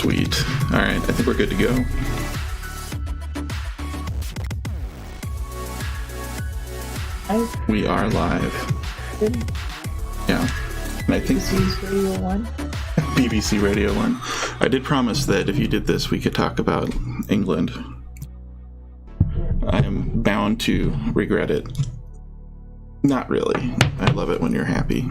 Sweet. All right, I think we're good to go. We are live. Good. Yeah. And I think BBC's Radio 1. BBC Radio 1. I did promise that if you did this, we could talk about England. I am bound to regret it. Not really. I love it when you're happy.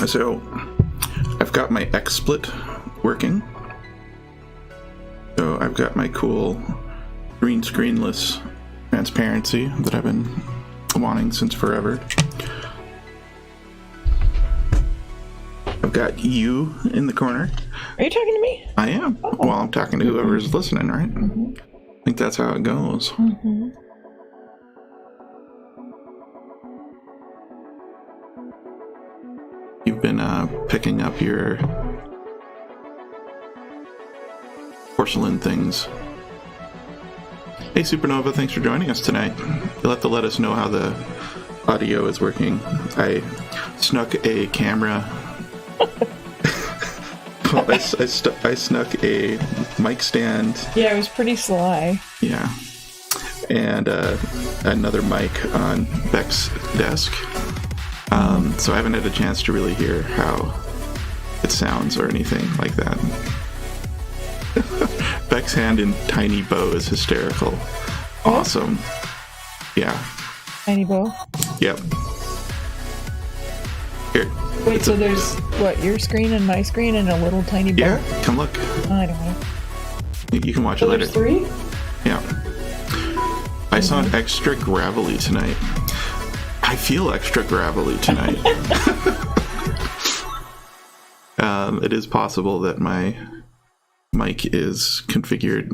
So, I've got my XSplit working. So I've got my cool green screenless transparency that I've been wanting since forever. I've got you in the corner. Are you talking to me? I am. Oh. Well, I'm talking to whoever's listening, right? Mm-hmm. I think that's how it goes. Mm-hmm. You've been picking up your porcelain things. Hey Supernova, thanks for joining us tonight. You'll have to let us know how the audio is working. I snuck a camera. I snuck a mic stand. Yeah, it was pretty sly. Yeah. And another mic on Beck's desk. So I haven't had a chance to really hear how it sounds or anything like that. Beck's hand in tiny Beau is hysterical. Awesome. Yeah. Tiny Beau. Yep. Here. Wait, so there's, what, your screen and my screen and a little tiny Beau? Yeah, come look. I don't know. You can watch So it later. there's three? Yeah. I sound extra gravelly tonight. I feel extra gravelly tonight. It is possible that my mic is configured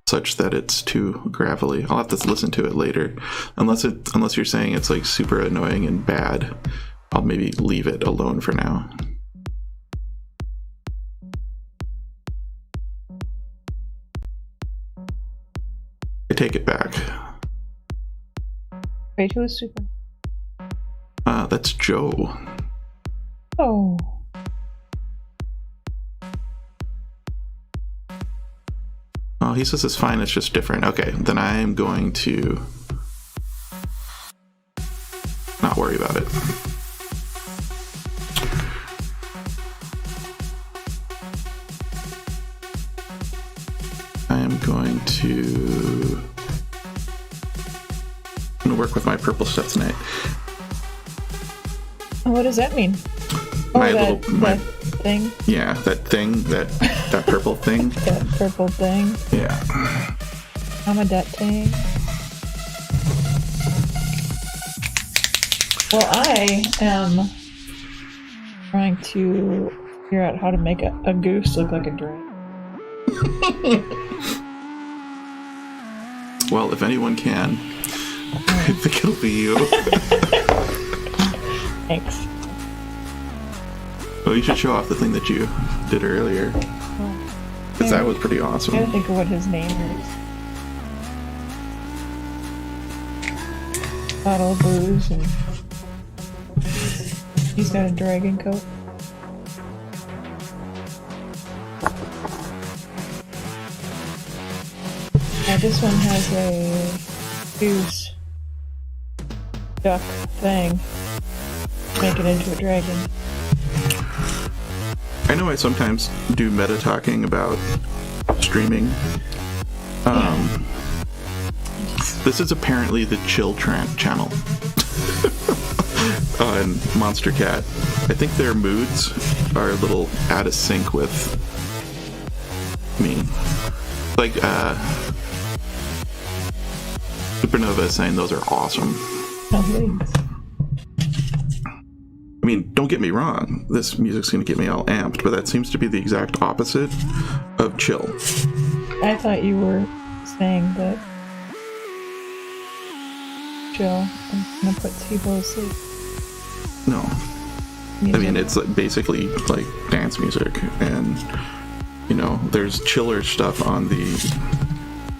such that it's too gravelly. I'll have to listen to it later. Unless you're saying it's like super annoying and bad, I'll maybe leave it alone for now. I take it back. Wait, who is super? That's Joe. Oh. Oh, he says it's fine, it's just different. Okay, then I am going to not worry about it. I am going to work with my purple stuff tonight. What does that mean? Oh, that thing? Yeah, that thing, that purple thing. That purple thing. Yeah. I'm a that thing. Well, I am trying to figure out how to make a goose look like a dragon. Well, if anyone can, I think it'll be you. Thanks. Well, you should show off the thing that you did earlier. Because that was pretty awesome. I gotta think of what his name is. Bottle of booze, and he's got a dragon coat. Now this one has a goose duck thing. Make it into a dragon. I know I sometimes do meta talking about streaming. This is apparently the Chill channel on Monster Cat. I think their moods are a little out of sync with me. Like, Supernova is saying those are awesome. Oh, thanks. I mean, don't get me wrong, this music's gonna get me all amped, but that seems to be the exact opposite of chill. I thought you were saying that chill. I'm gonna put T-Bow to sleep. No. Music. I mean, it's like basically like dance music, and you know, there's chiller stuff on the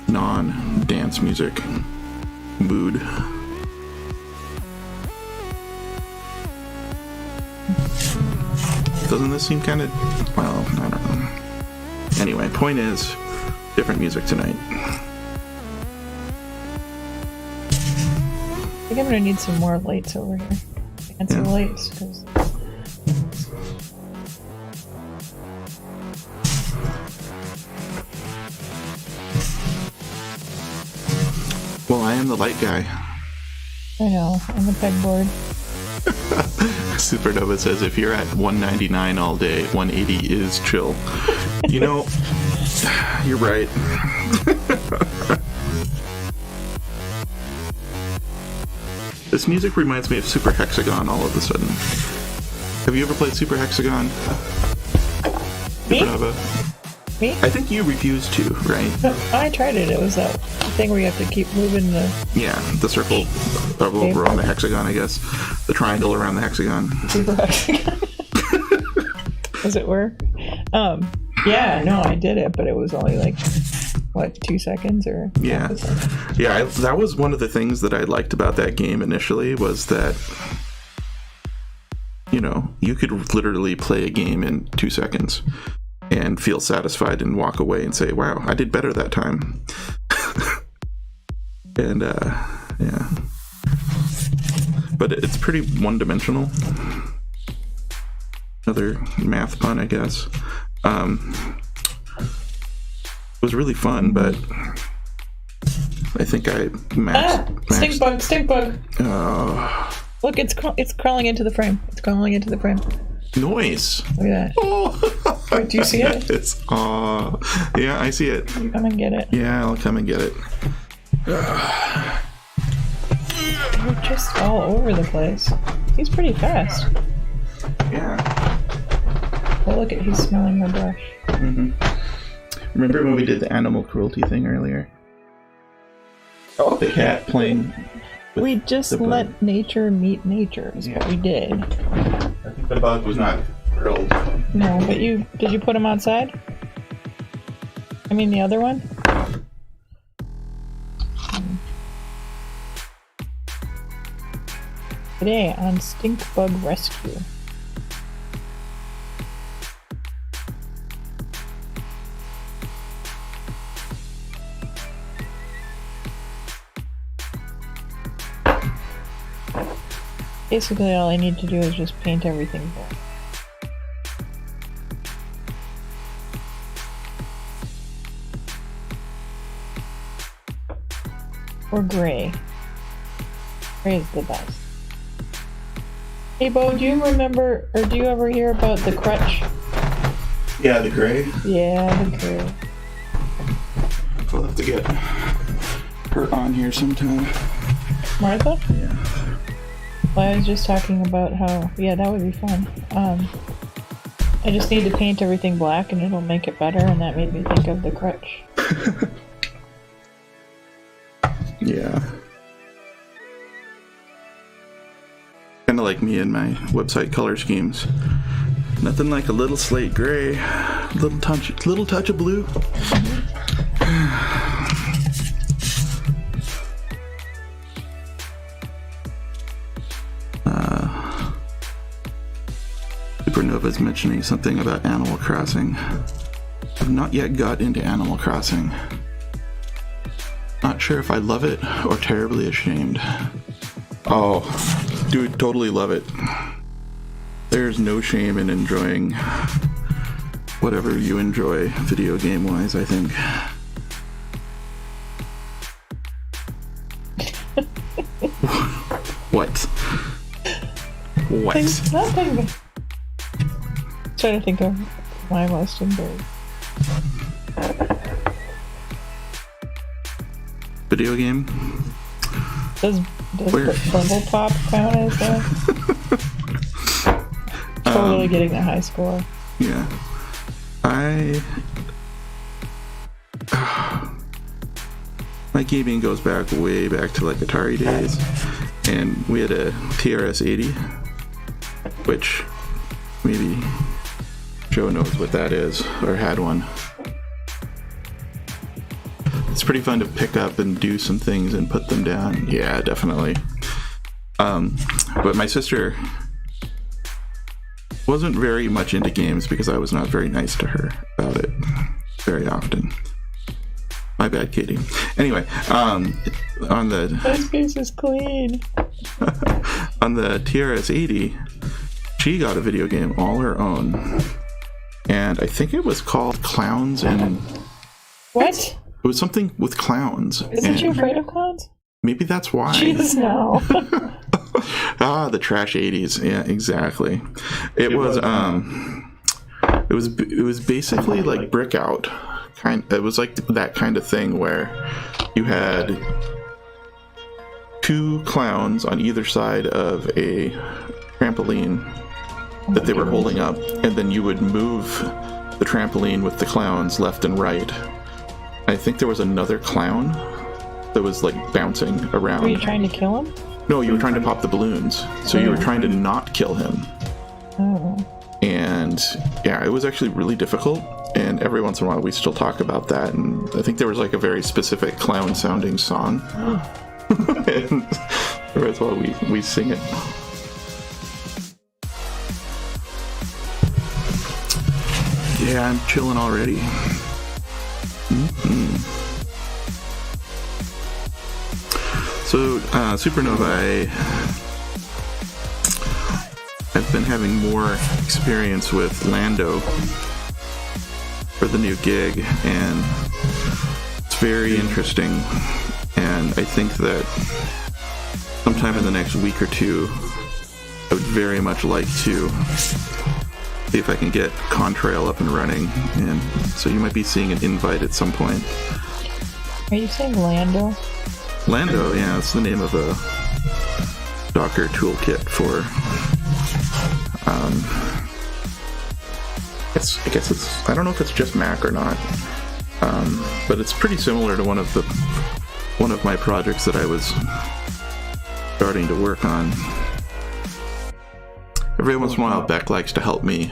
non-dance music mood Doesn't this seem kind of... Well, I don't know. Anyway, point is, different music tonight. I think I'm gonna need some more lights over here. Fancy lights, because... Well, I am the light guy. I know, on the pegboard. Supernova says, if you're at 199 all day, 180 is chill. You know, you're right. This music reminds me of Super Hexagon all of a sudden. Have you ever played Super Hexagon? Me? Supernova? Me? I think you refused to, right? I tried it. It was that thing where you have to keep moving the... Yeah, the circle over on the hexagon, I guess. The triangle around the hexagon. Super hexagon. Does it work? Yeah, no, I did it, but it was only like, what, 2 seconds or... Yeah. Yeah, that was one of the things that I liked about that game initially, was that, you know, you could literally play a game in 2 seconds and feel satisfied and walk away and say, wow, I did better that time. And, yeah. But it's pretty one-dimensional. Another math pun, I guess. It was really fun, but I think I maxed. Stink bug. Look, it's crawling into the frame. It's crawling into the frame. Noise. Look at that. Oh. Wait, do you see it? It's yeah, I see it. Come and get it. Yeah, I'll come and get it. You're just all over the place. He's pretty fast. Yeah. Oh, look at, he's smelling my brush. Mm-hmm. Remember when we did the animal cruelty thing earlier? Oh, the cat playing. We just let nature meet nature is what we did. I think the bug was not grilled. No, but did you put him outside? I mean the other one? Today on Stink Bug Rescue. Basically all I need to do is just paint everything black. Or gray. Gray is the best. Hey Beau, do you remember, or do you ever hear about the crutch? Yeah, the gray. Yeah, the gray. We'll have to get her on here sometime. Martha? Yeah. Well, I was just talking about how, yeah, that would be fun. I just need to paint everything black and it'll make it better, and that made me think of the crutch. Yeah. Kind of like me and my website color schemes. Nothing like a little slate gray, little touch of blue. Supernova's mentioning something about Animal Crossing. I've not yet got into Animal Crossing. Not sure if I love it or terribly ashamed. Oh, dude, totally love it. There's no shame in enjoying whatever you enjoy video game wise, I think. What? What? Nothing. Trying to think of my most embarrassed. Video game? Does Bubble Pop count as that? Totally getting a high score. Yeah. My gaming goes way back to like Atari days, and we had a TRS-80, which maybe Joe knows what that is, or had one. It's pretty fun to pick up and do some things and put them down. Yeah, definitely. But my sister wasn't very much into games because I was not very nice to her about it very often. My bad, Katie. Anyway, on the This piece is clean. on the TRS-80, she got a video game all her own, and I think it was called Clowns and What? it was something with clowns. Isn't she afraid of clowns? Maybe that's why. Jesus, no. The trash 80s. Yeah, exactly. It was basically like Brick Out. It was like that kind of thing where you had two clowns on either side of a trampoline that they were holding up, and then you would move the trampoline with the clowns left and right. I think there was another clown that was like bouncing around. Were you trying to kill him? No, you were trying to pop the balloons. So you were trying to not kill him. Oh. And yeah, it was actually really difficult. And every once in a while we still talk about that. And I think there was like a very specific clown sounding song. And that's why we sing it. Yeah, I'm chilling already. So, Supernova, I've been having more experience with Lando for the new gig, and it's very interesting. And I think that sometime in the next week or two, I would very much like to see if I can get Contrail up and running. And so you might be seeing an invite at some point. Are you saying Lando? Lando, yeah, it's the name of a Docker toolkit for, I guess it's, I don't know if it's just Mac or not, but it's pretty similar to one of my projects that I was starting to work on. Every once in a while, Beck likes to help me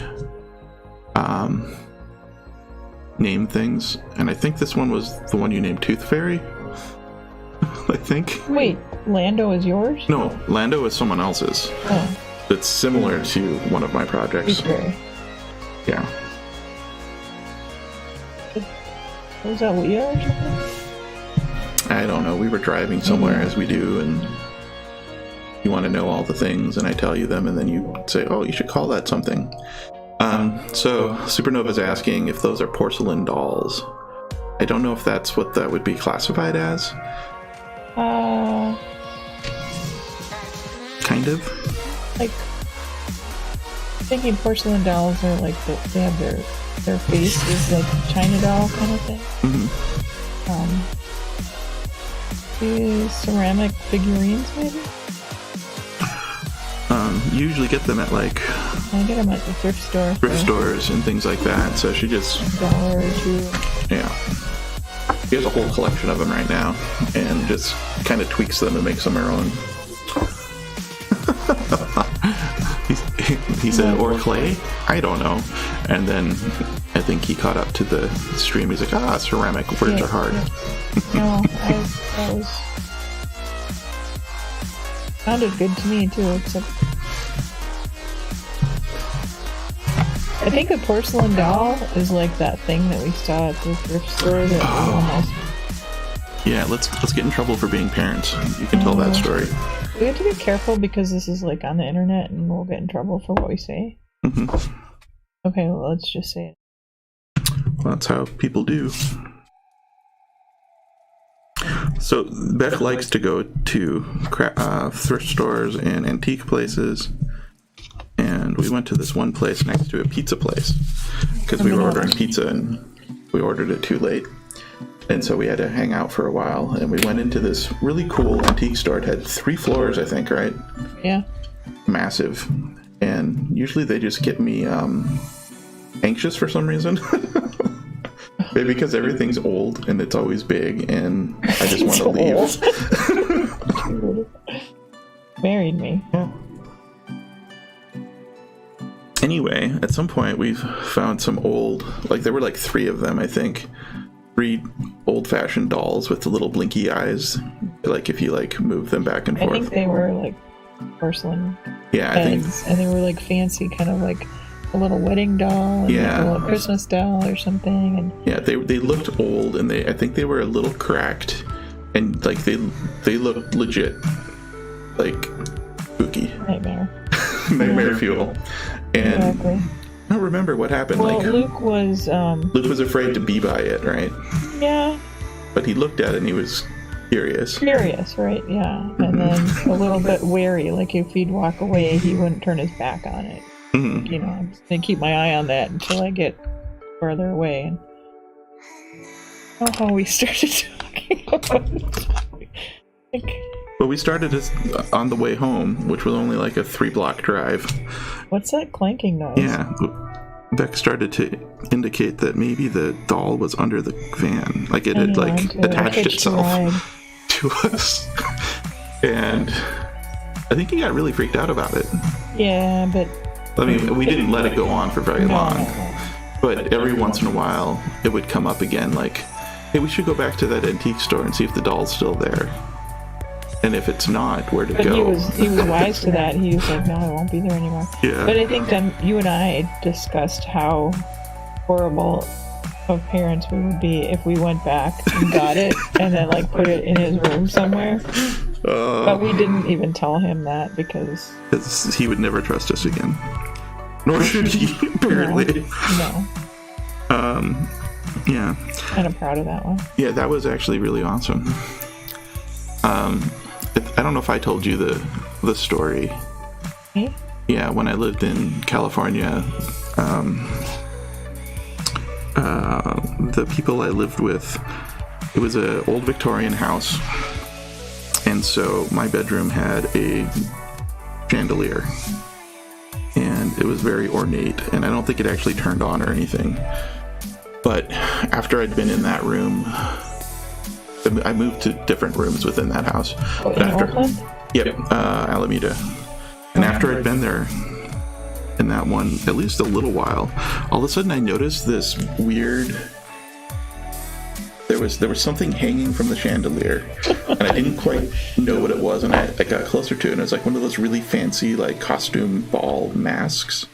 name things, and I think this one was the one you named Tooth Fairy. I think. Wait, Lando is yours? No, Lando is someone else's. Oh. It's similar to one of my projects. Okay. Yeah. Was that Leah or something? I don't know. We were driving somewhere as we do, and you want to know all the things, and I tell you them, and then you say, oh, you should call that something. So Supernova's asking if those are porcelain dolls. I don't know if that's what that would be classified as. Kind of. Like, thinking porcelain dolls are like they have their face is like China doll kind of thing. These ceramic figurines maybe. You usually get them at like I get them at the thrift stores and things like that. So she just $1 or $2. Yeah. She has a whole collection of them right now, and just kind of tweaks them and makes them her own. He said, or clay? I don't know. And then I think he caught up to the stream. He's like, ceramic, words are hard. No, that was... sounded good to me, too, except... I think a porcelain doll is like that thing that we saw at the thrift store that was almost... Yeah, let's get in trouble for being parents. You can tell that story. We have to be careful because this is like on the internet and we'll get in trouble for what we say. Mm-hmm. Okay, well, let's just say it. Well, that's how people do. So Beck likes to go to thrift stores and antique places. And we went to this one place next to a pizza place because we were ordering pizza and we ordered it too late. And so we had to hang out for a while, and we went into this really cool antique store. It had 3 floors, I think, right? Yeah. Massive. And usually they just get me anxious for some reason. Maybe because everything's old and it's always big, and I just want to leave. Married me. Yeah. Anyway, at some point we found some old, like there were like 3 of them, I think. 3 old-fashioned dolls with the little blinky eyes, like if you like move them back and forth. I think they were like porcelain yeah, heads, and they were like fancy, kind of like a little wedding doll and Yeah. a little Christmas doll or something. And Yeah, they looked old, and I think they were a little cracked, and like they looked legit, like spooky. Nightmare fuel. And exactly. I don't remember what happened. Well, like Luke was afraid to be by it, right? yeah, But he looked at it and he was curious. curious, right? Yeah, and then a little bit wary. Like if he'd walk away, he wouldn't turn his back on it. Mm-hmm. You know, I'm just gonna keep my eye on that until I get further away. And how we started talking about it. Well, we started on the way home, which was only like a 3-block drive. What's that clanking noise? Yeah, Beck started to indicate that maybe the doll was under the van, like it had like attached itself to us. And I think he got really freaked out about it. Yeah, but I mean, we didn't let it go on for very long. But every once in a while, it would come up again, like, hey, we should go back to that antique store and see if the doll's still there. And if it's not, where to go? He was wise to that. He was like, no, it won't be there anymore. Yeah. But I think you and I discussed how horrible of parents we would be if we went back and got it and then like put it in his room somewhere. But we didn't even tell him that because he would never trust us again. Nor should he, apparently. No. Yeah. Kind of proud of that one. Yeah, that was actually really awesome. I don't know if I told you the story. Me? Yeah, when I lived in California, the people I lived with, it was an old Victorian house, and so my bedroom had a chandelier, and it was very ornate, and I don't think it actually turned on or anything. But after I'd been in that room, I moved to different rooms within that house. In Oakland? Yep, Alameda. And after I'd been there in that one at least a little while, all of a sudden I noticed this weird. There was something hanging from the chandelier, and I didn't quite know what it was. And I got closer to it, and it was like one of those really fancy like costume ball masks.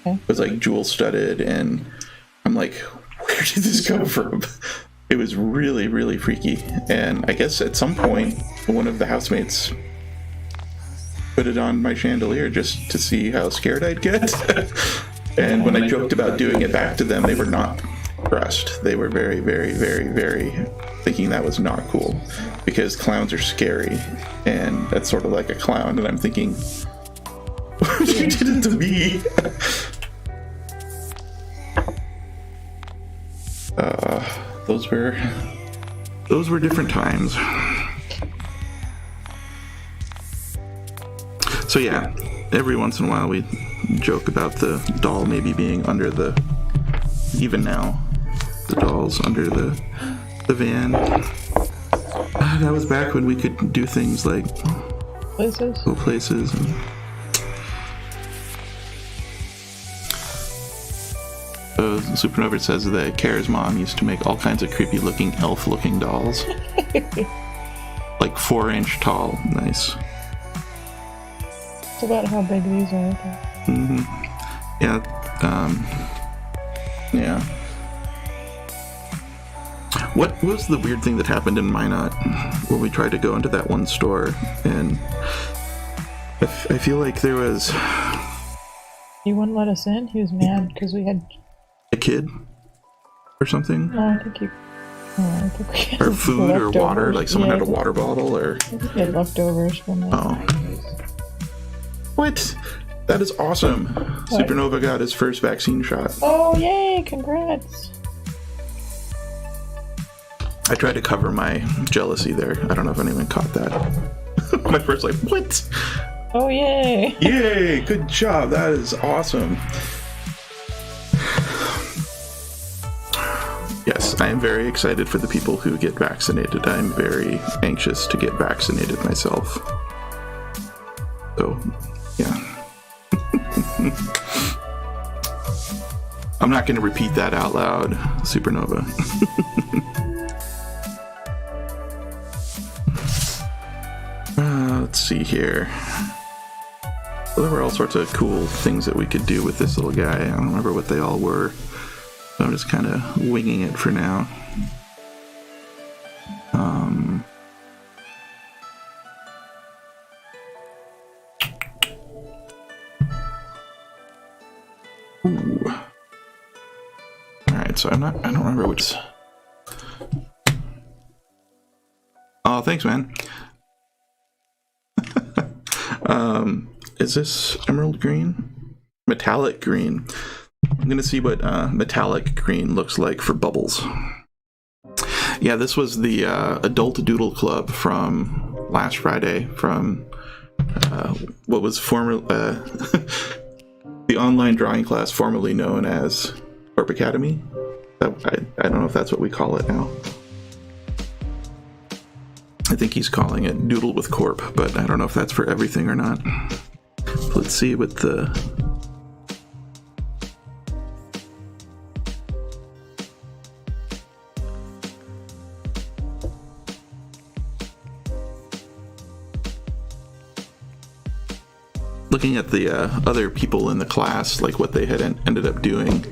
Okay. It was like jewel studded, and I'm like, where did this come from? It was really, really freaky. And I guess at some point, one of the housemates put it on my chandelier just to see how scared I'd get. And when I joked about doing it back to them, they were not impressed. They were very, very, very, very thinking that was not cool because clowns are scary. And that's sort of like a clown. And I'm thinking, you did it to me. Those were different times. So yeah, every once in a while we joke about the doll maybe being under the, even now, the doll's under the van. That was back when we could do things like Places? Places. And Supernova says that Kara's mom used to make all kinds of creepy looking elf looking dolls. Like 4-inch tall. Nice. It's about how big these are. Mm-hmm. Yeah. Yeah. What was the weird thing that happened in Minot when we tried to go into that one store? And I feel like there was... He wouldn't let us in? He was mad because we had... a kid? Or something? No, I think he... I think we had or food or water? Like someone had a water bottle or... I think we had leftovers from that. Oh. What? That is awesome. What? Supernova got his first vaccine shot. Oh, yay! Congrats! I tried to cover my jealousy there. I don't know if anyone caught that. My first like, what? Oh, yay! Yay! Good job. That is awesome. Yes, I am very excited for the people who get vaccinated. I'm very anxious to get vaccinated myself. So, yeah. I'm not going to repeat that out loud, Supernova. Let's see here. There were all sorts of cool things that we could do with this little guy. I don't remember what they all were. So I'm just kind of winging it for now. Ooh. Alright, so I don't remember what's... Oh, thanks, man. Is this emerald green? Metallic green. I'm gonna see what metallic green looks like for bubbles. Yeah, this was the Adult Doodle Club from last Friday from what was formerly the online drawing class formerly known as Corp Academy. I don't know if that's what we call it now. I think he's calling it Doodle with Corp, but I don't know if that's for everything or not. Let's see what the... Looking at the other people in the class, like what they had ended up doing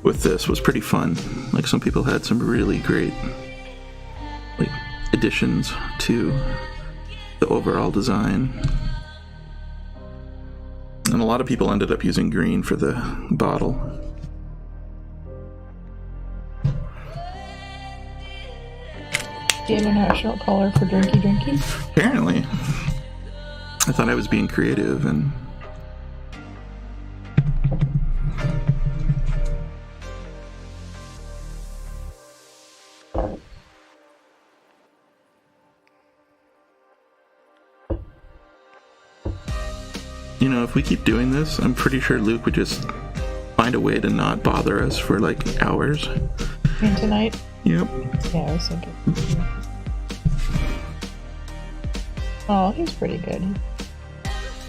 with this was pretty fun. Like some people had some really great like additions to the overall design. And a lot of people ended up using green for the bottle. The international color for drinky drinky? Apparently. I thought I was being creative and... You know, if we keep doing this, I'm pretty sure Luke would just find a way to not bother us for like hours. And tonight? Yep. Yeah, I was thinking. Oh, he's pretty good.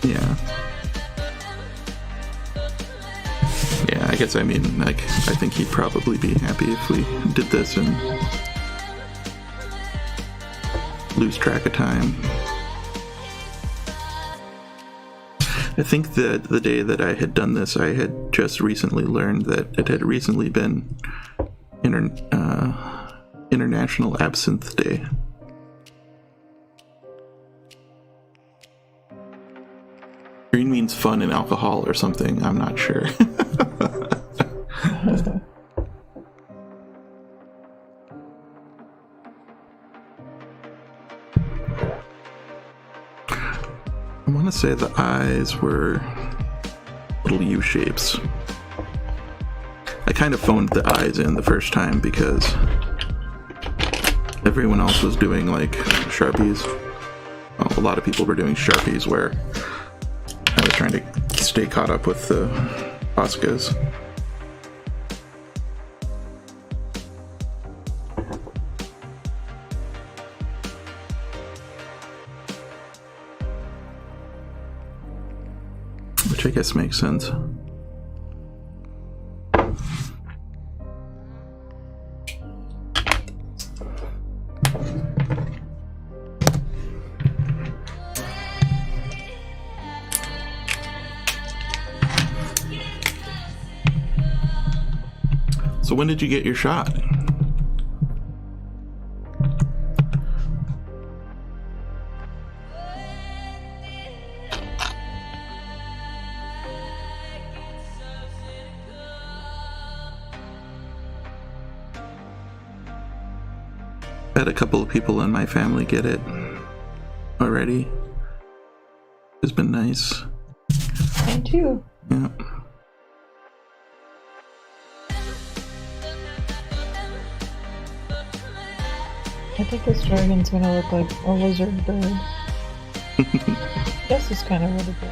Yeah. Yeah, I guess, I mean, like, I think he'd probably be happy if we did this and lose track of time. I think that the day that I had done this, I had just recently learned that it had recently been International Absinthe Day. Green means fun and alcohol or something, I'm not sure. I want to say the eyes were little U shapes. I kind of phoned the eyes in the first time because everyone else was doing like Sharpies. Well, a lot of people were doing Sharpies where I was trying to stay caught up with the Poscas. Which I guess makes sense. So when did you get your shot? Had a couple of people in my family get it already. It's been nice. Mine too. Yeah. I think this dragon's gonna look like a lizard bird. This is kind of really good.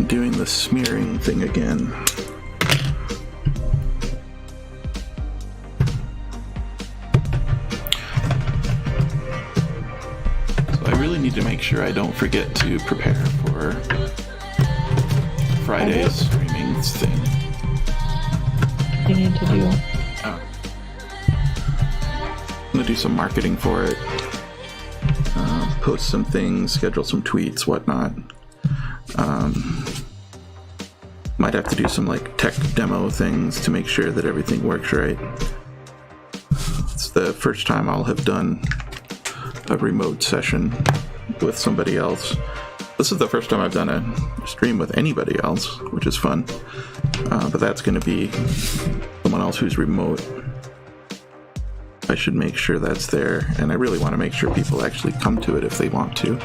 Doing the smearing thing again. need to make sure I don't forget to prepare for Friday's streaming thing. You need to do. Oh. I'm gonna do some marketing for it. Post some things, schedule some tweets, whatnot. Might have to do some like tech demo things to make sure that everything works right. It's the first time I'll have done a remote session with somebody else. This is the first time I've done a stream with anybody else, which is fun. But that's going to be someone else who's remote. I should make sure that's there, and I really want to make sure people actually come to it if they want to.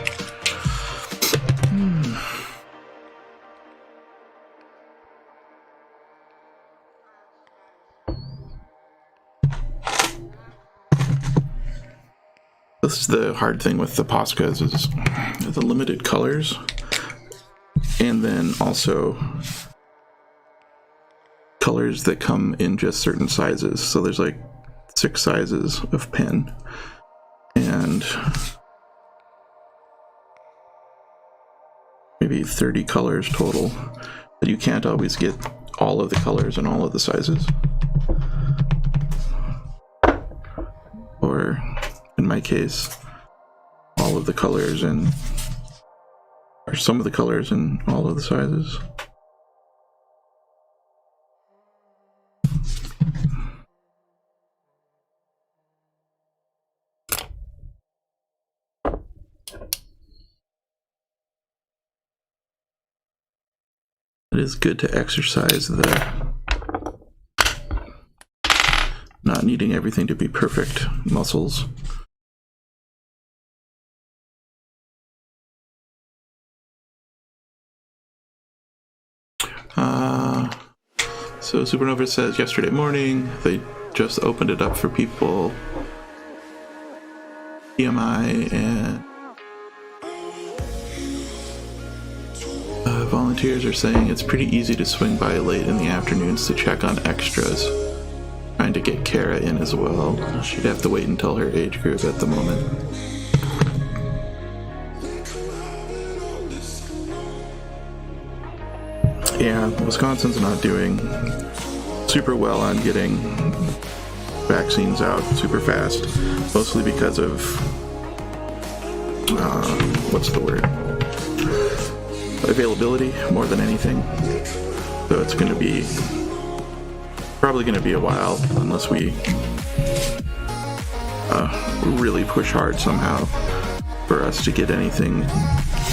This is the hard thing with the Poscas is the limited colors, and then also colors that come in just certain sizes. So there's like 6 sizes of pen, and maybe 30 colors total, but you can't always get all of the colors in all of the sizes. Or in my case, all of the colors in, or some of the colors in all of the sizes. It is good to exercise the not needing everything to be perfect muscles. So Supernova says yesterday morning they just opened it up for people. PMI and volunteers are saying it's pretty easy to swing by late in the afternoons to check on extras. Trying to get Kara in as well. She'd have to wait until her age group at the moment. Yeah, Wisconsin's not doing super well on getting vaccines out super fast, mostly because of what's the word? Availability more than anything. So it's going to be probably going to be a while unless we really push hard somehow for us to get anything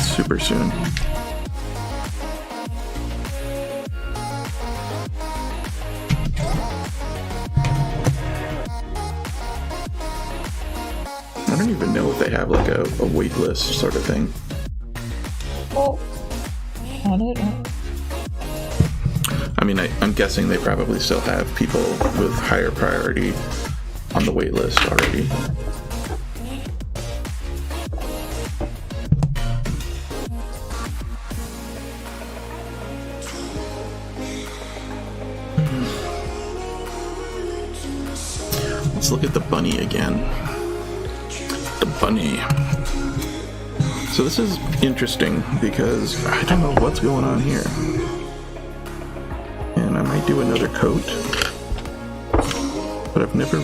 super soon. I don't even know if they have like a wait list sort of thing. Oh, on it. I mean, I'm guessing they probably still have people with higher priority on the wait list already. Let's look at the bunny again. The bunny. So this is interesting because I don't know what's going on here. And I might do another coat. But I've never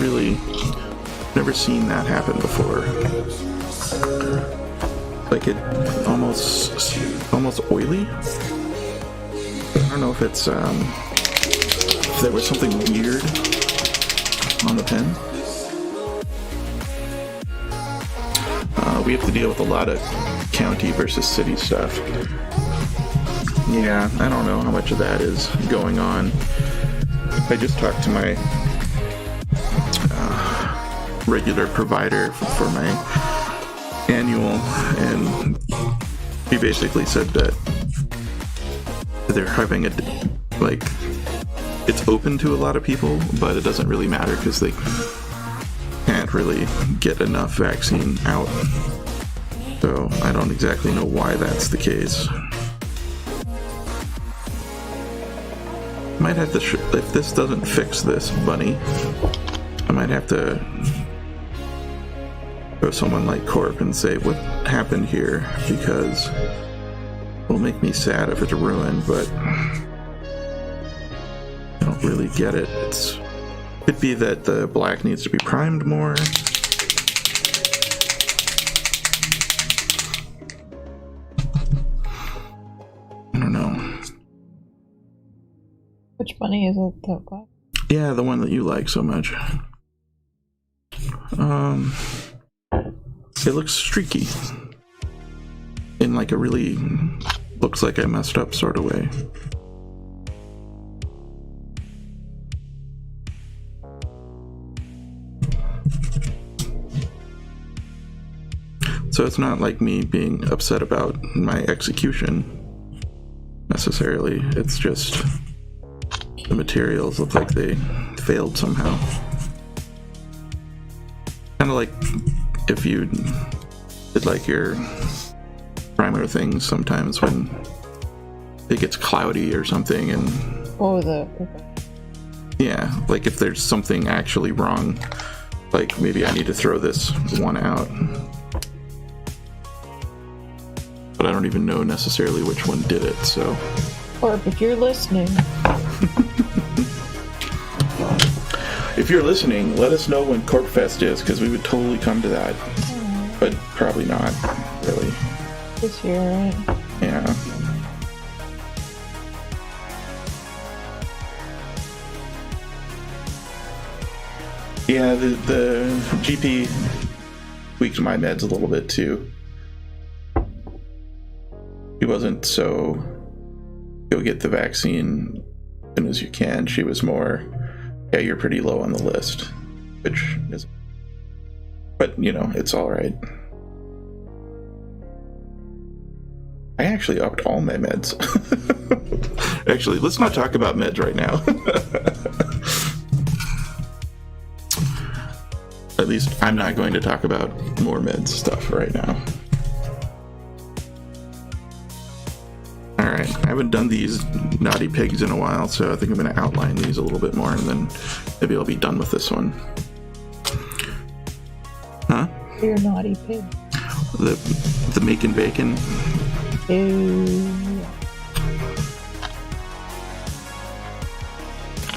seen that happen before. Like it almost oily. I don't know if it's if there was something weird on the pen. We have to deal with a lot of county versus city stuff. Yeah, I don't know how much of that is going on. I just talked to my regular provider for my annual, and he basically said that they're having it's open to a lot of people, but it doesn't really matter because they can't really get enough vaccine out. So I don't exactly know why that's the case. Might have to, if this doesn't fix this bunny, I might have to go someone like Corp and say what happened here, because it'll make me sad if it's ruined, but I don't really get it. Could be that the black needs to be primed more. I don't know. Which bunny is it, the black? Yeah, the one that you like so much. It looks streaky. In like a really looks like I messed up sort of way. So it's not like me being upset about my execution necessarily. It's just the materials look like they failed somehow. Kind of like if you did like your primer things sometimes when it gets cloudy or something, and yeah, like if there's something actually wrong, like maybe I need to throw this one out, but I don't even know necessarily which one did it. So Corp, if you're listening, if you're listening, let us know when Corp Fest is, because we would totally come to that. But probably not, really. This year, right? Yeah. Yeah, the GP tweaked my meds a little bit too. She wasn't so go get the vaccine as soon as you can. She was more, yeah, you're pretty low on the list, which is, but you know, it's all right. I actually upped all my meds. Actually, let's not talk about meds right now. At least I'm not going to talk about more meds stuff right now. Alright, I haven't done these naughty pigs in a while, so I think I'm going to outline these a little bit more, and then maybe I'll be done with this one. Huh? You're naughty pig. The making bacon. Ew.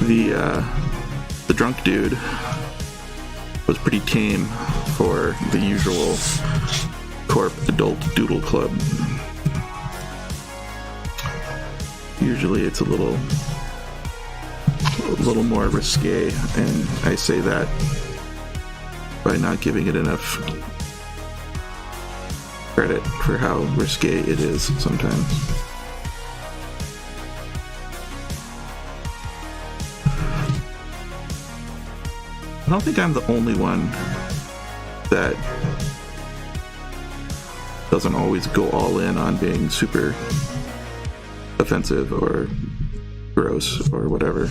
The drunk dude was pretty tame for the usual Corp Adult Doodle Club. Usually it's a little more risque, and I say that by not giving it enough credit for how risque it is sometimes. I don't think I'm the only one that doesn't always go all in on being super offensive or gross or whatever.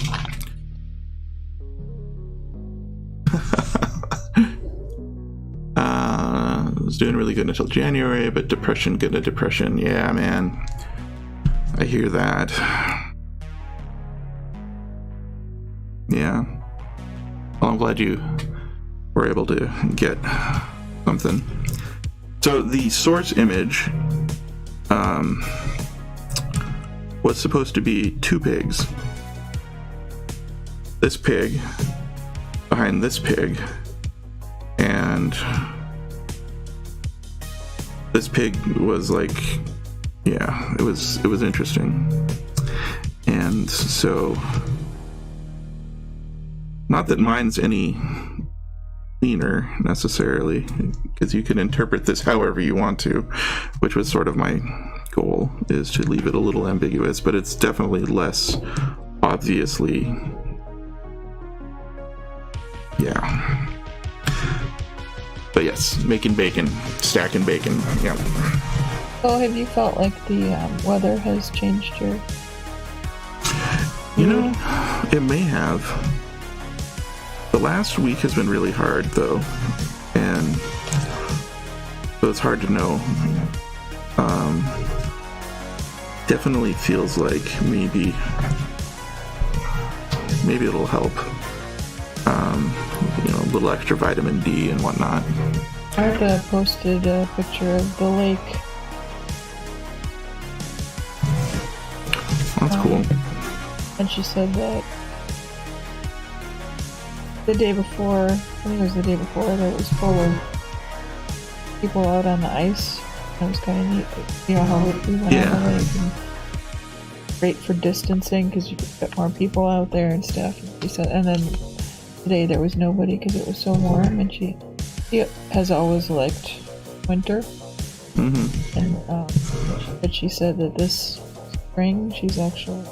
I was doing really good until January, but depression, good at depression. Yeah, man. I hear that. Yeah. Well, I'm glad you were able to get something. So the source image was supposed to be two pigs. This pig behind this pig, and this pig was like, yeah, it was interesting. And so, not that mine's any cleaner necessarily, because you can interpret this however you want to, which was sort of my goal, is to leave it a little ambiguous, but it's definitely less obviously, yeah. But yes, making bacon, stacking bacon, yeah. Oh, have you felt like the weather has changed your... You know, it may have. The last week has been really hard, though, and so it's hard to know. Definitely feels like maybe it'll help. You know, a little extra vitamin D and whatnot. Martha posted a picture of the lake. That's cool. And she said that the day before, I think it was the day before, that it was full of people out on the ice. That was kind of neat. You know how we went on the lake, and great for distancing because you could get more people out there and stuff. And she said, and then today there was nobody because it was so warm, and she has always liked winter. Mm-hmm. And she said that this spring she's actually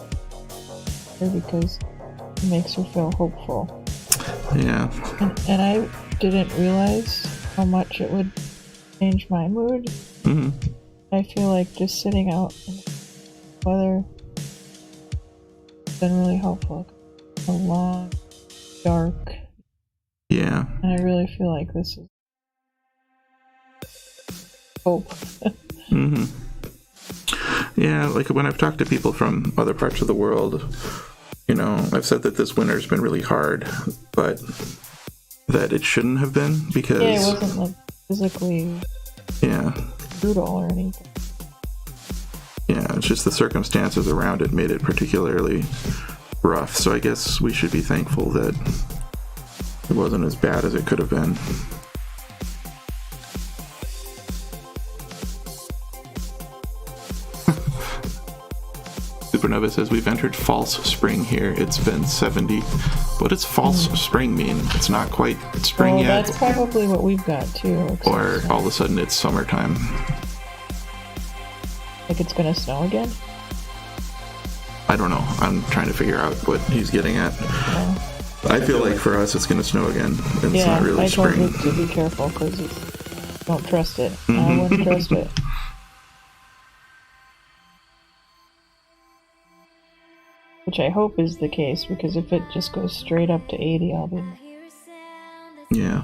here because it makes her feel hopeful. Yeah. And I didn't realize how much it would change my mood. Mm-hmm. I feel like just sitting out in the weather has been really helpful. A long, dark. Yeah. And I really feel like this is hope. Mm-hmm. Yeah, like when I've talked to people from other parts of the world, you know, I've said that this winter's been really hard, but that it shouldn't have been because... Yeah, it wasn't like physically brutal or anything. Yeah, it's just the circumstances around it made it particularly rough, so I guess we should be thankful that it wasn't as bad as it could have been. Supernova says, we've entered false spring here. It's been 70. What does false spring mean? It's not quite spring yet? That's probably what we've got too. Or all of a sudden it's summertime. Like it's gonna snow again? I don't know. I'm trying to figure out what he's getting at. Yeah. I feel like for us it's gonna snow again. And it's not really spring. I told Luke to be careful because don't trust it. I wouldn't trust it. Which I hope is the case, because if it just goes straight up to 80, I'll be... Yeah.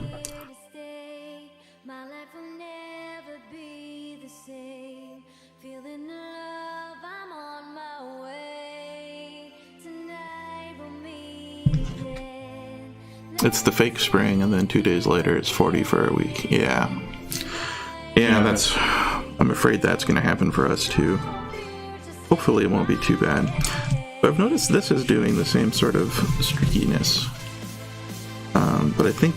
It's the fake spring, and then 2 days later it's 40 for a week. Yeah. Yeah, that's... I'm afraid that's going to happen for us, too. Hopefully it won't be too bad. But I've noticed this is doing the same sort of streakiness. But I think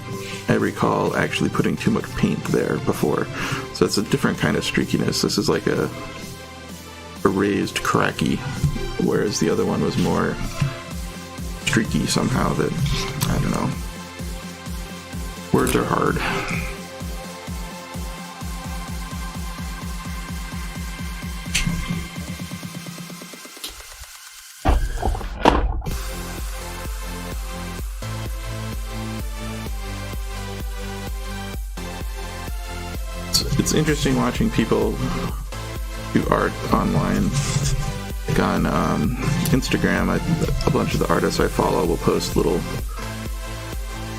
I recall actually putting too much paint there before. So it's a different kind of streakiness. This is like a raised cracky, whereas the other one was more streaky somehow. That, I don't know. Words are hard. It's interesting watching people do art online. Like on Instagram, a bunch of the artists I follow will post little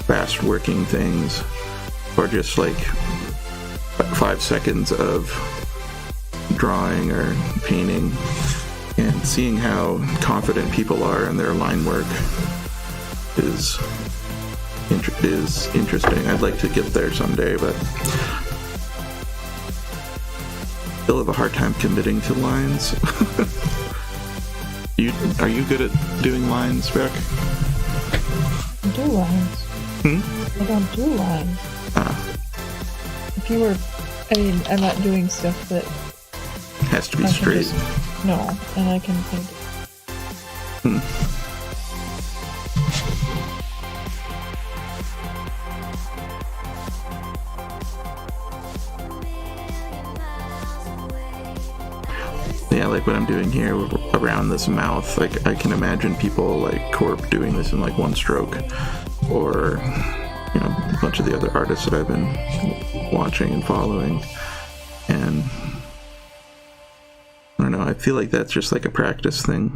fast working things, or just like 5 seconds of drawing or painting, and seeing how confident people are in their line work is interesting. I'd like to get there someday, but still have a hard time committing to lines. Are you good at doing lines, Beck? I do lines. I don't do lines. If you were... I mean, I'm not doing stuff that... Has to be straight. No, and I can paint it. Yeah, like what I'm doing here around this mouth, like I can imagine people like Corp doing this in like one stroke, or you know, a bunch of the other artists that I've been watching and following, and I don't know, I feel like that's just like a practice thing.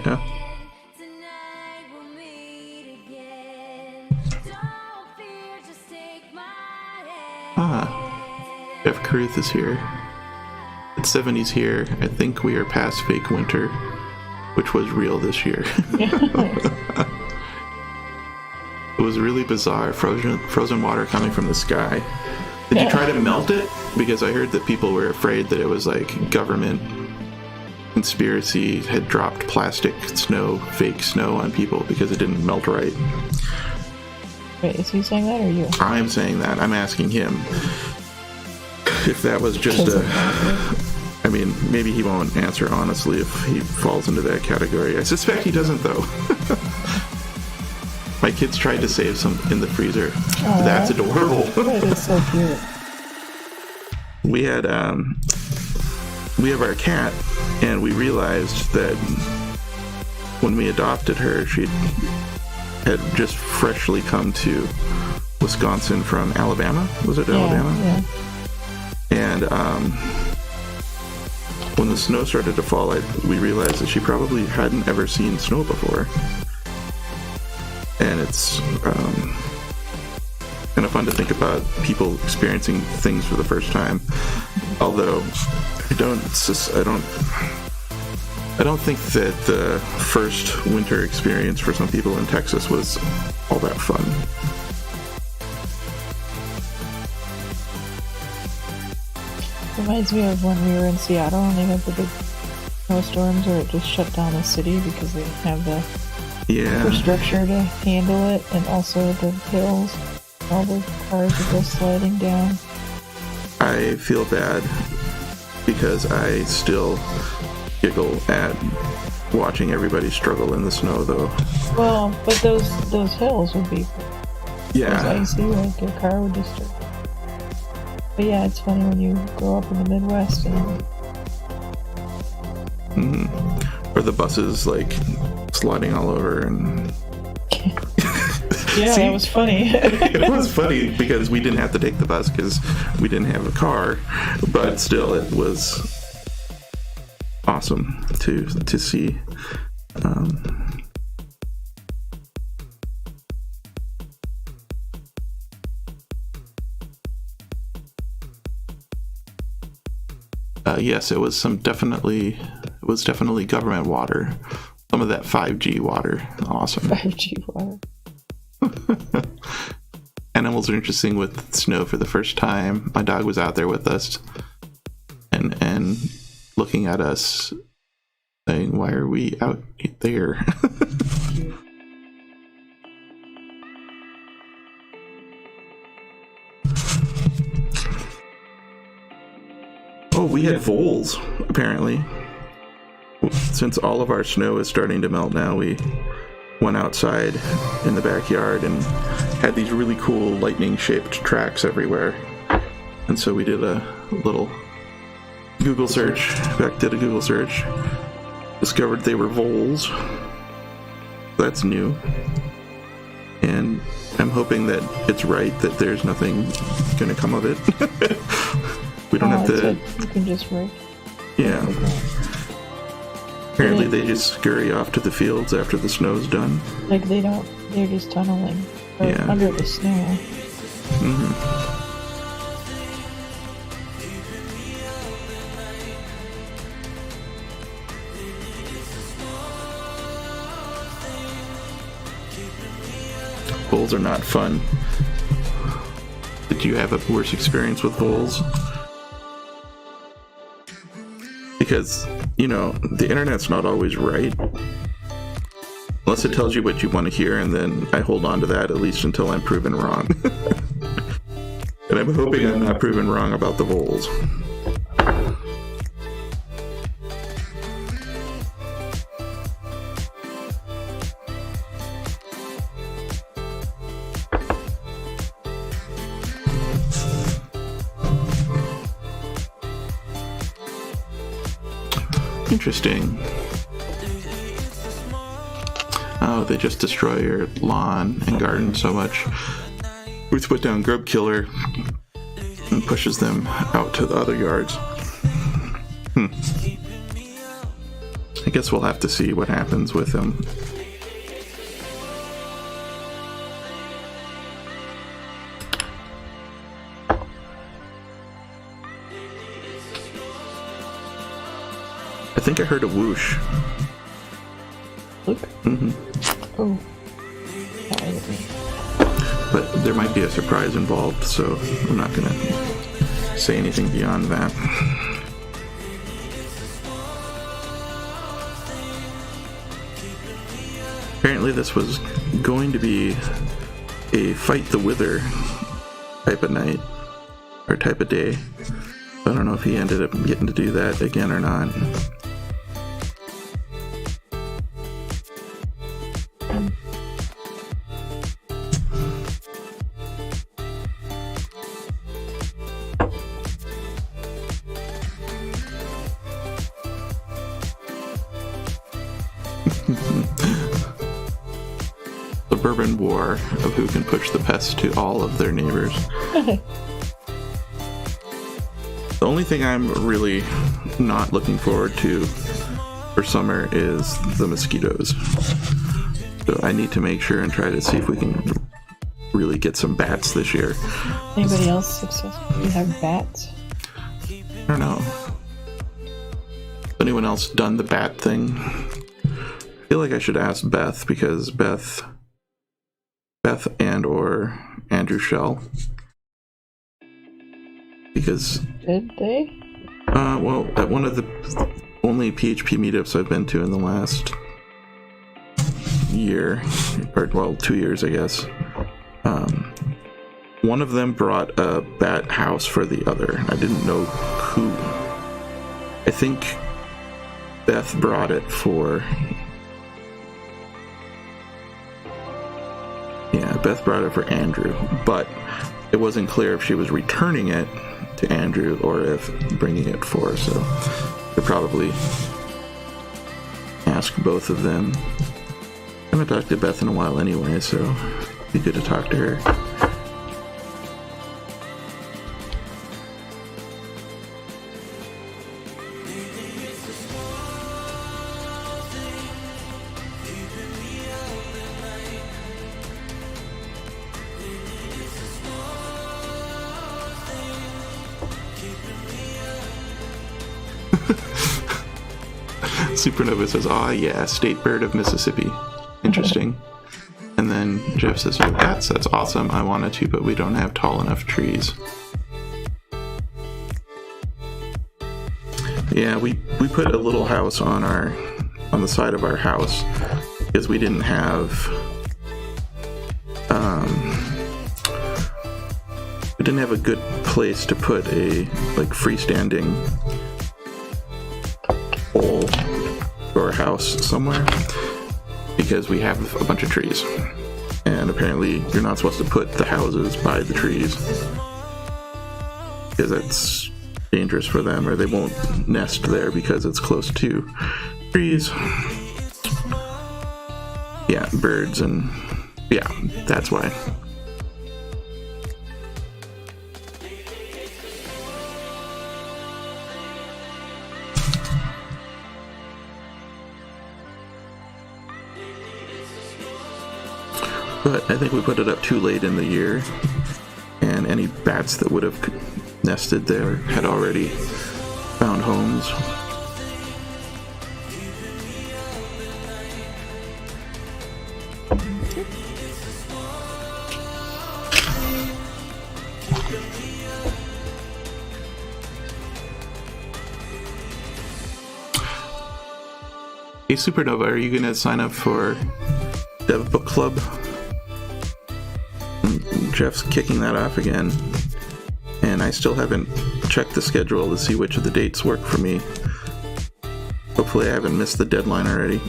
Yeah. Jeff Caruth is here. It's 70s here. I think we are past fake winter. which was real this year. It was really bizarre. Frozen water coming from the sky. Did you try to melt it? Because I heard that people were afraid that it was like government conspiracy had dropped plastic snow, fake snow on people because it didn't melt right. Wait, is he saying that or you? I'm saying that. I'm asking him if that was just I mean, maybe he won't answer honestly if he falls into that category. I suspect he doesn't, though. My kids tried to save some in the freezer. Aww. That's adorable. That is so cute. We have our cat, and we realized that when we adopted her, she had just freshly come to Wisconsin from Alabama. Was it Alabama? Yeah. And when the snow started to fall, we realized that she probably hadn't ever seen snow before. And it's kind of fun to think about people experiencing things for the first time. Although I don't think that the first winter experience for some people in Texas was all that fun. Reminds me of when we were in Seattle and they had the big snowstorms where it just shut down the city because they didn't have the infrastructure to handle it, and also the hills, all the cars would go sliding down. I feel bad because I still giggle at watching everybody struggle in the snow, though. Well, but those hills would be icy, like your car would just. But yeah, it's funny when you grow up in the Midwest and. Or the buses like sliding all over and. Yeah, see, that was funny. It was funny because we didn't have to take the bus because we didn't have a car, but still, it was awesome to see. Yes, it was definitely government water. Some of that 5G water. Awesome. 5G water. Animals are interesting with snow for the first time. My dog was out there with us and looking at us saying, "Why are we out there?" Oh, we had voles, apparently. Since all of our snow is starting to melt now, we went outside in the backyard and had these really cool lightning-shaped tracks everywhere. And so we did a little Google search, discovered they were voles. That's new. And I'm hoping that it's right, that there's nothing going to come of it. We don't have to... You can just work. Yeah. Apparently they just scurry off to the fields after the snow's done. Like they're just tunneling under the snow. Mm-hmm. Voles are not fun. Did you have a worse experience with voles? Because, the internet's not always right. Unless it tells you what you want to hear, and then I hold on to that at least until I'm proven wrong. And I'm hoping I'm not proven wrong about the voles. Interesting. Oh, they just destroy your lawn and garden so much. Ruth put down grub killer and pushes them out to the other yards. I guess we'll have to see what happens with them. I think I heard a whoosh. sleep? Mm-hmm. Oh. But there might be a surprise involved, so I'm not going to say anything beyond that. Apparently this was going to be a fight the wither type of night, or type of day. I don't know if he ended up getting to do that again or not. The bourbon war of who can push the pest to all of their neighbors. The only thing I'm really not looking forward to for summer is the mosquitoes. So I need to make sure and try to see if we can really get some bats this year. Anybody else successfully have bats? I don't know. Has anyone else done the bat thing? I feel like I should ask Beth, because Beth and or Andrew Shell. Because did they? Well, at one of the only PHP meetups I've been to in the last year, or well, 2 years, I guess. One of them brought a bat house for the other. I didn't know who. I think Beth brought it for. Yeah, Beth brought it for Andrew, but it wasn't clear if she was returning it to Andrew or if bringing it for, so I'd probably ask both of them. I haven't talked to Beth in a while anyway, so it'd be good to talk to her. Supernova says, "Ah, yeah, state bird of Mississippi. Interesting." And then Jeff says, "Yo, that's awesome. I wanted to, but we don't have tall enough trees." Yeah, we put a little house on the side of our house because we didn't have a good place to put a freestanding pole for a house somewhere, because we have a bunch of trees, and apparently you're not supposed to put the houses by the trees because that's dangerous for them, or they won't nest there because it's close to trees. Yeah, birds, and yeah, that's why. But I think we put it up too late in the year, and any bats that would have nested there had already found homes. Hey Supernova, are you going to sign up for Dev Book Club? Jeff's kicking that off again, and I still haven't checked the schedule to see which of the dates work for me. Hopefully I haven't missed the deadline already.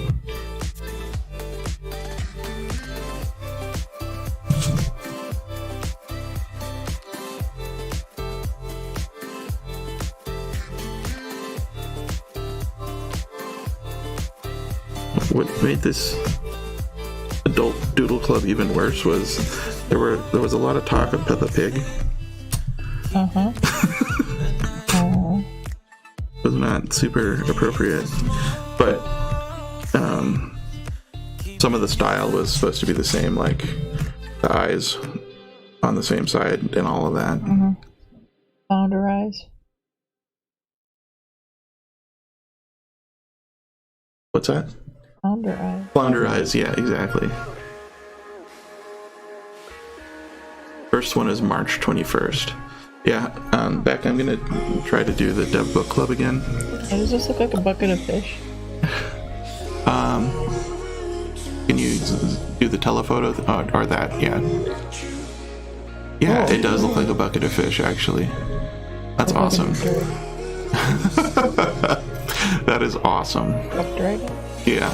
What made this adult doodle club even worse was there was a lot of talk of Peppa Pig. It was not super appropriate, but some of the style was supposed to be the same, like the eyes on the same side and all of that. Founder eyes. What's that? Flounder eyes. Flounder eyes, yeah, exactly. First one is March 21st. Yeah, Beck, I'm gonna try to do the Dev Book Club again. Why does this look like a bucket of fish? Can you do the telephoto or that? Yeah. Yeah, it does look like a bucket of fish, actually. That's awesome. That is awesome. Yeah.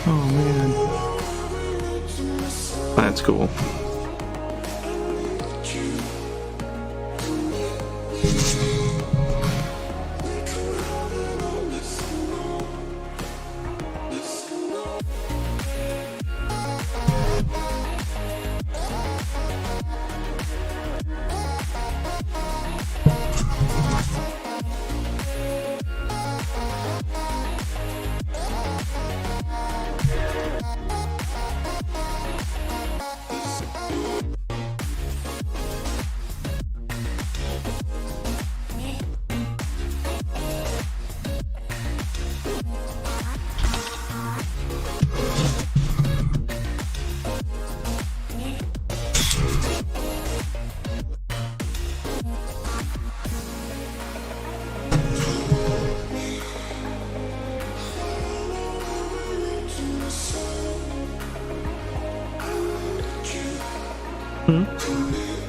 Oh man. That's cool.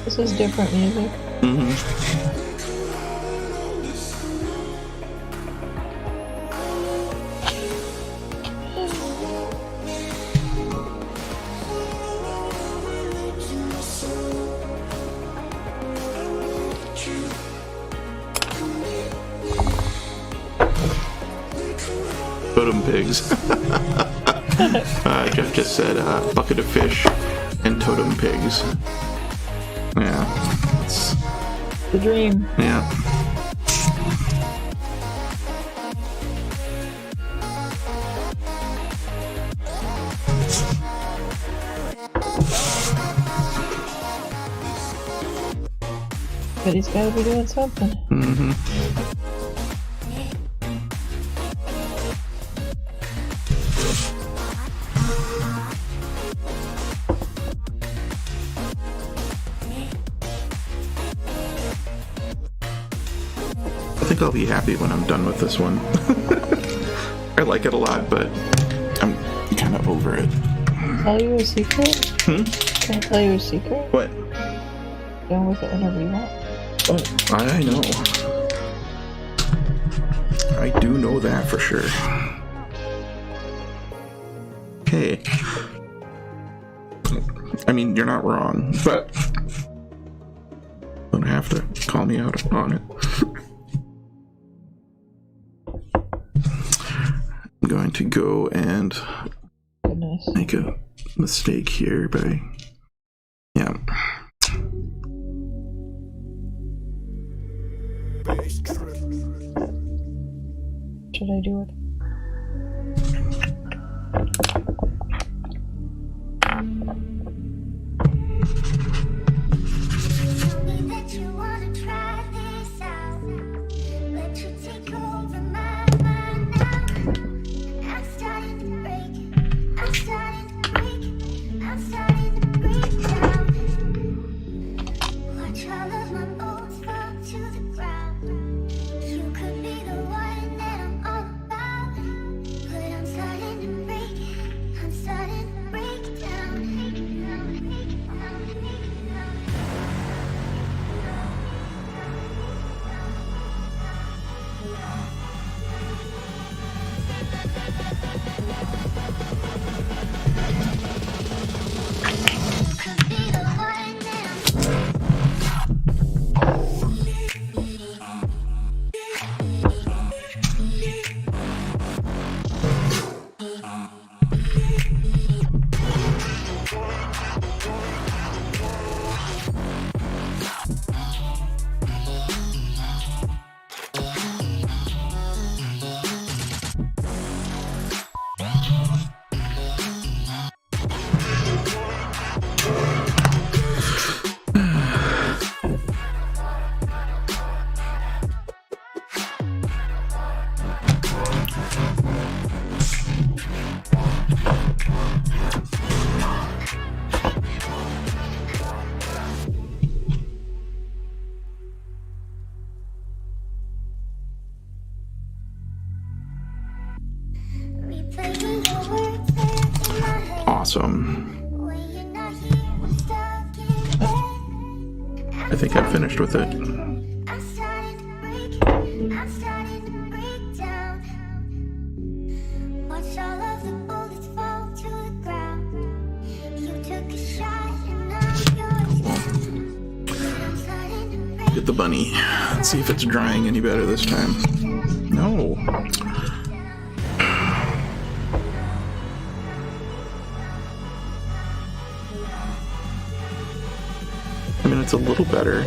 This is different music. Totem pigs. Jeff just said bucket of fish and totem pigs. Yeah. It's the dream. Yeah. But he's gotta be doing something. I think I'll be happy when I'm done with this one. I like it a lot, but I'm kind of over it. Tell you a secret? Can I tell you a secret? What? Go with it whenever you want. Oh, I know. I do know that for sure. Okay. I mean, you're not wrong, but don't have to call me out on it. I'm going to go and make a mistake here by, yeah. Should I do it? awesome. I think I'm finished with it. Get the bunny. Let's see if it's drying any better this time. No. I mean, it's a little better.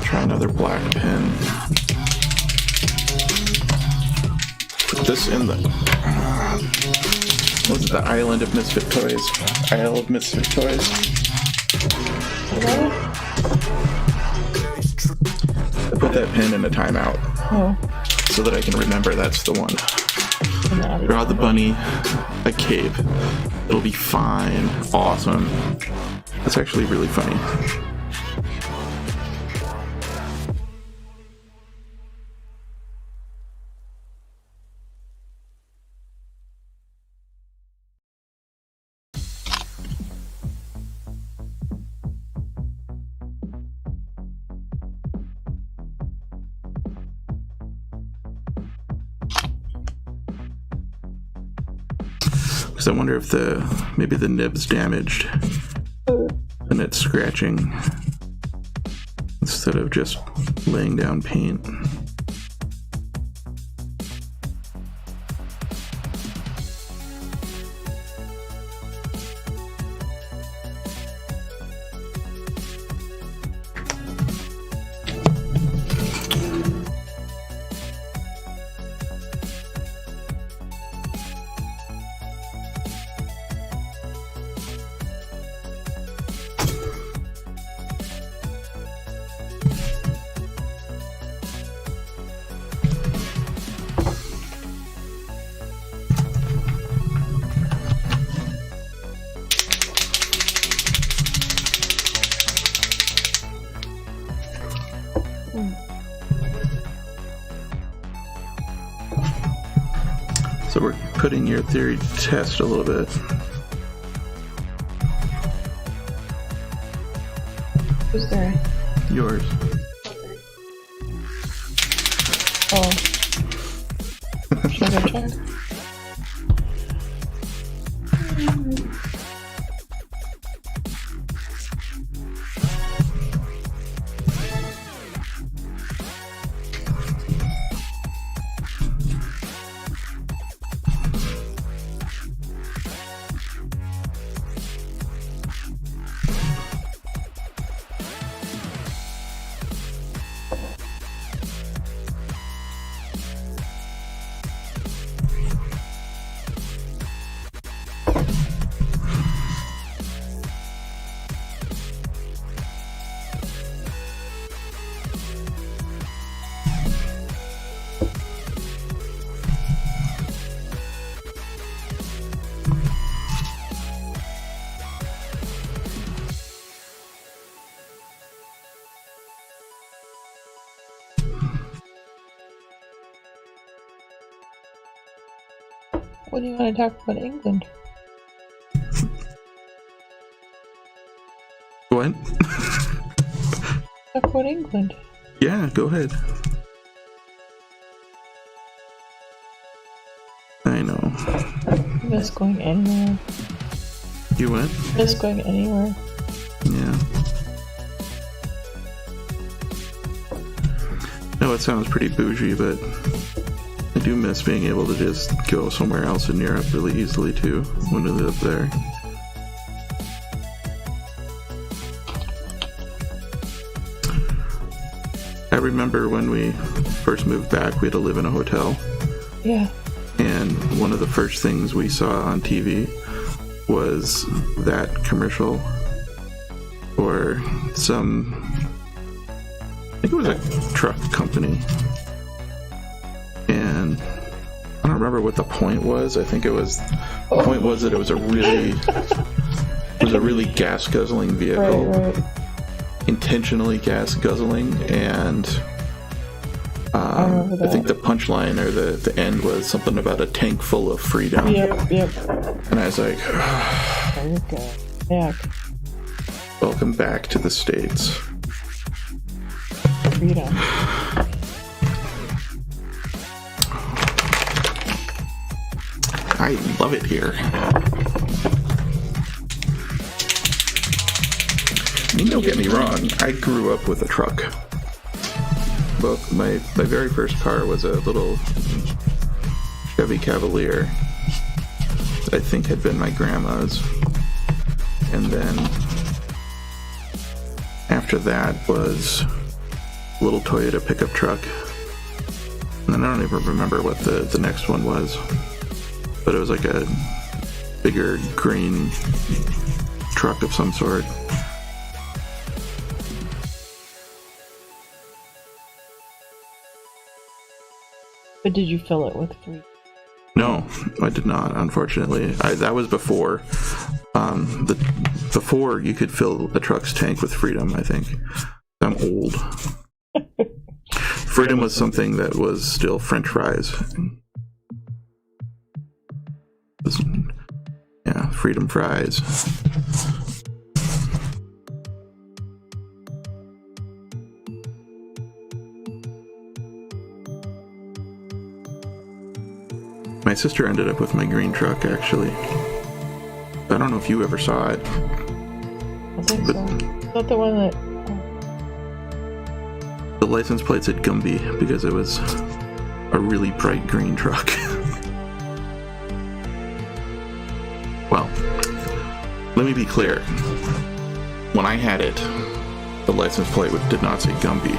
Try another black pen. Put this in the... was it the Island of Misfit Toys? Isle of Misfit Toys? I put that pen in a timeout. Oh. So that I can remember that's the one. Draw the bunny, a cape. It'll be fine. Awesome. That's actually really funny. Because I wonder if maybe the nib's damaged and it's scratching instead of just laying down paint. So we're putting your theory to test a little bit. Who's there? Yours. Oh. Should I go check? What do you want to talk about England? What? Talk about England. Yeah, go ahead. I know. I miss going anywhere. You went? I miss going anywhere. Yeah. No, it sounds pretty bougie, but I do miss being able to just go somewhere else in Europe really easily too when we live there. I remember when we first moved back, we had to live in a hotel. Yeah. And one of the first things we saw on TV was that commercial for some, I think it was a truck company. and I don't remember what the point was. I think the point was that it was a really gas guzzling vehicle, Right. intentionally gas guzzling, and I think the punchline or the end was something about a tank full of freedom. Yep. And I was like, Okay. Yeah. welcome back to the States. Freedom. I love it here. Don't get me wrong, I grew up with a truck. But my very first car was a little Chevy Cavalier that I think had been my grandma's. And then after that was a little Toyota pickup truck. And then I don't even remember what the next one was. But it was like a bigger green truck of some sort. But did you fill it with freedom? No, I did not, unfortunately. That was before. Before you could fill a truck's tank with freedom, I think. I'm old. Freedom was something that was still French fries. Yeah, freedom fries. My sister ended up with my green truck, actually. I don't know if you ever saw it. I think so. Is that the one that... The license plate said Gumby because it was a really bright green truck. Well, let me be clear. When I had it, the license plate did not say Gumby.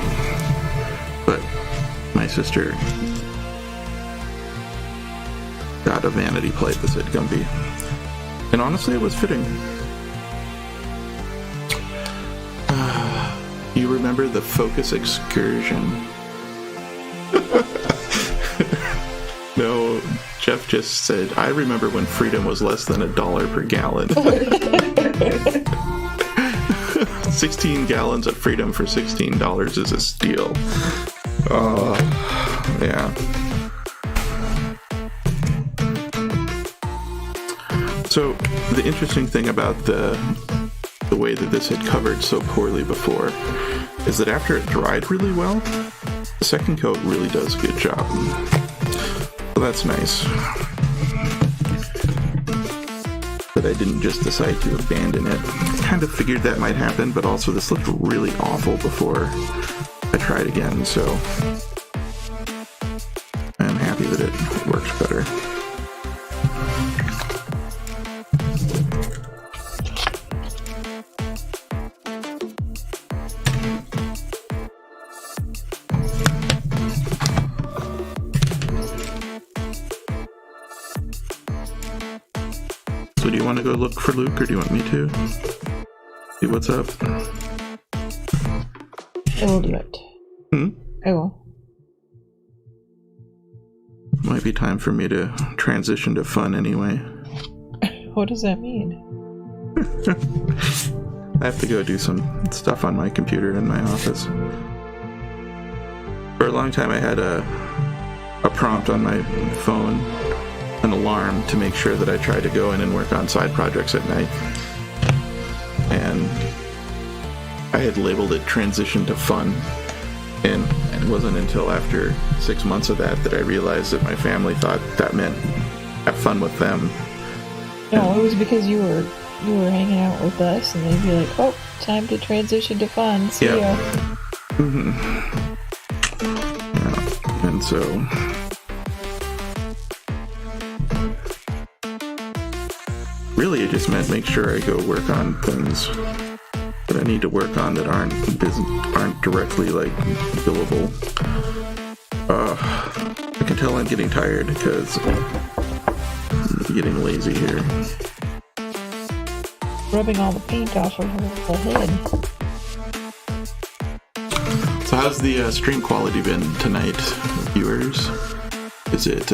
But my sister got a vanity plate that said Gumby. And honestly, it was fitting. You remember the Focus excursion? No, Jeff just said, I remember when freedom was less than $1 per gallon. 16 gallons of freedom for $16 is a steal. Yeah. So, the interesting thing about the way that this had covered so poorly before is that after it dried really well, the second coat really does a good job. So that's nice. That I didn't just decide to abandon it. Kind of figured that might happen, but also this looked really awful before I tried again, so I'm happy that it works better. So do you want to go look for Luke, or do you want me to? See what's up? I will do it. I will. Might be time for me to transition to fun anyway. What does that mean? I have to go do some stuff on my computer in my office. For a long time I had a prompt on my phone, an alarm to make sure that I try to go in and work on side projects at night. And I had labeled it transition to fun. And it wasn't until after 6 months of that I realized that my family thought that meant have fun with them. No, it was because you were hanging out with us, and they'd be like, "Oh, time to transition to fun. See ya." Mm-hmm. Yeah. And so really it just meant make sure I go work on things that I need to work on that aren't directly like billable. I can tell I'm getting tired because I'm getting lazy here. Rubbing all the paint off of her head. So how's the stream quality been tonight, viewers? Is it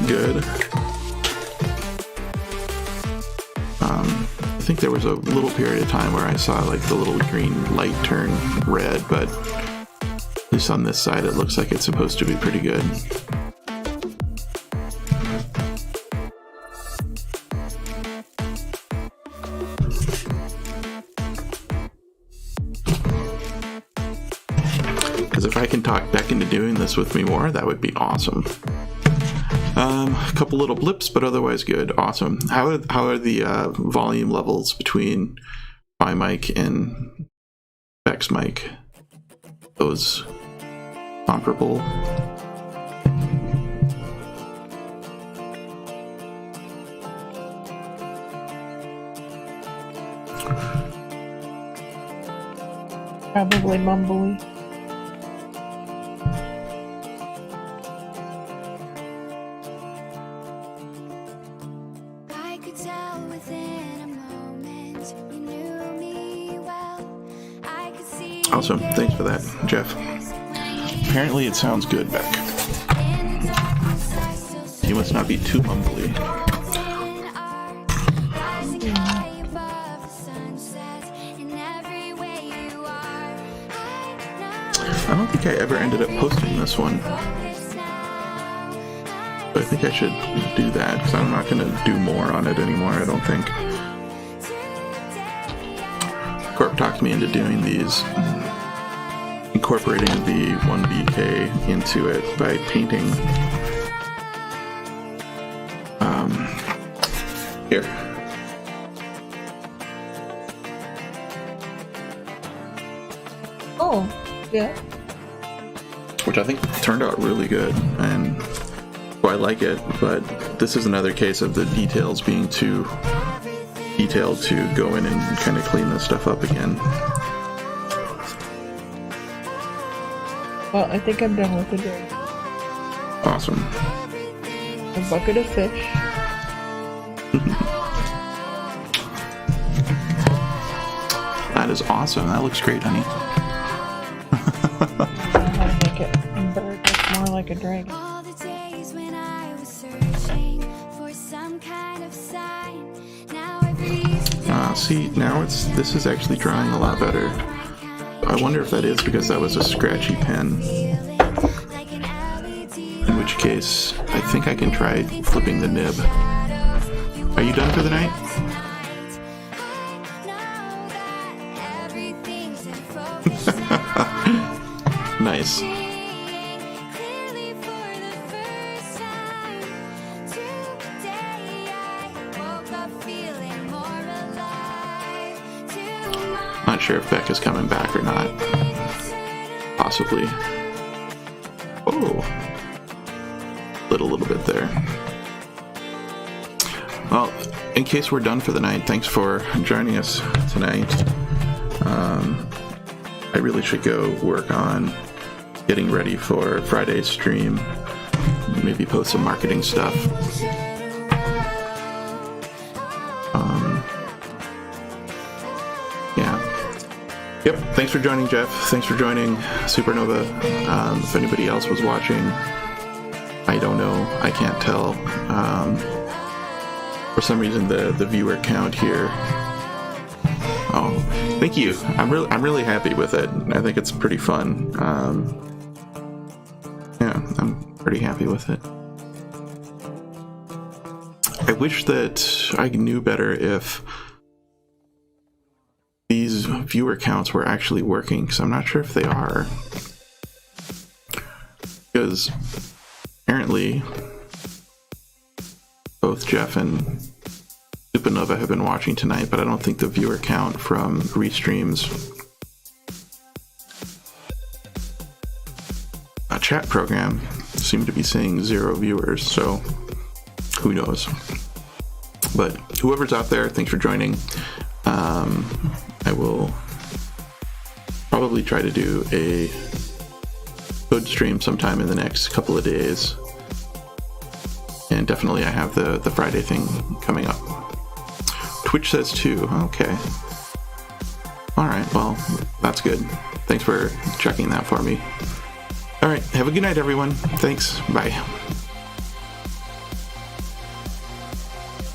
good? I think there was a little period of time where I saw like the little green light turn red, but at least on this side it looks like it's supposed to be pretty good. Because if I can talk Beck into doing this with me more, that would be awesome. A couple little blips, but otherwise good. Awesome. How are the volume levels between my mic and Beck's mic? Those comparable? Probably mumbly. Awesome. Thanks for that, Jeff. Apparently it sounds good, Beck. You must not be too mumbly. I don't think I ever ended up posting this one. But I think I should do that, because I'm not going to do more on it anymore, I don't think. Corp talked me into doing these, incorporating the 1BK into it by painting. Here. Oh, yeah. Which I think turned out really good, and well, I like it, but this is another case of the details being too detailed to go in and kind of clean this stuff up again. Well, I think I'm done with the drink. Awesome. A bucket of fish. That is awesome. That looks great, honey. How to make it a bird that's more like a dragon. See, now this is actually drying a lot better. I wonder if that is because that was a scratchy pen. In which case, I think I can try flipping the nib. Are you done for the night? Nice. Not sure if Beck is coming back or not. Possibly. Oh. Lit a little bit there. Well, in case we're done for the night, thanks for joining us tonight. I really should go work on getting ready for Friday's stream. Maybe post some marketing stuff. Yep, thanks for joining, Jeff. Thanks for joining Supernova. If anybody else was watching, I don't know. I can't tell. For some reason, the viewer count here. Oh, thank you. I'm really happy with it. I think it's pretty fun. Yeah, I'm pretty happy with it. I wish that I knew better if these viewer counts were actually working, because I'm not sure if they are. Because apparently both Jeff and Supernova have been watching tonight, but I don't think the viewer count from restreams a chat program seemed to be saying 0 viewers, so who knows. But whoever's out there, thanks for joining. I will probably try to do a code stream sometime in the next couple of days. And definitely I have the Friday thing coming up. Twitch says 2. Okay. Alright, well, that's good. Thanks for checking that for me. Alright, have a good night, everyone. Thanks. Bye.